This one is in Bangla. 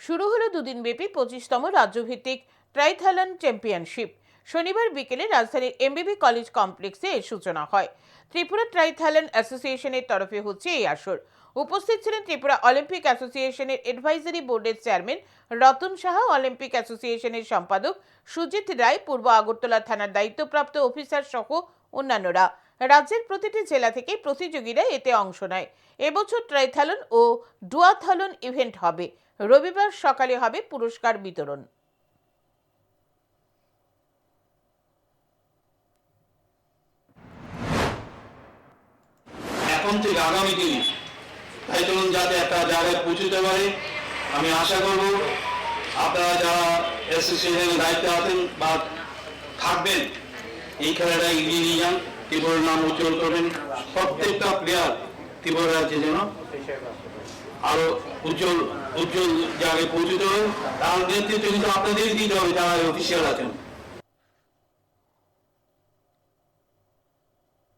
শুরু হলো দুদিন ব্যাপী 25তম রাজ্যভিত্তিক ট্রাইথালন চ্যাম্পিয়নশিপ। শনিবার বিকেলে রাজধানীর এমবিবি কলেজ কমপ্লেক্সে এর সূচনা হয়। ত্রিপুরা ট্রাইথালন অ্যাসোসিয়েশনের তরফে হচ্ছে এই আসর। উপস্থিত ছিলেন ত্রিপুরা অলিম্পিক অ্যাসোসিয়েশনের অ্যাডভাইজারি বোর্ডের চেয়ারম্যান রতন সাহা, অলিম্পিক অ্যাসোসিয়েশনের সম্পাদক সুজিত রায়, পূর্ব আগরতলা থানার দায়িত্বপ্রাপ্ত অফিসার সহ অন্যান্যরা। রাজ্যের প্রতিটি জেলা থেকে প্রতিযোগীরা এতে অংশ নেয়। এবছর ট্রাইথালন ও ডুয়াথালন ইভেন্ট হবে। রবিবার সকালে হবে পুরস্কার বিতরণ। এখন থেকে আগামী দিনে ট্রাইথালন যাতে একটা জায়গায় পৌঁছতে পারে, আমি আশা করব আপনারা যারা অ্যাসোসিয়েশনের দায়িত্বে আছেন বা থাকবেন, এই খেলাটা এগিয়ে নিয়ে যান, ত্রিপুরার নাম উজ্জ্বল করবেন। প্রত্যেকটা প্লেয়ার ত্রিপুরা রাজ্যে যেন আরো উজ্জ্বল জায়গায় পৌঁছতে হবে। তার নেতৃত্ব কিন্তু আপনাদেরই দিতে হবে যারা অফিসিয়াল আছেন।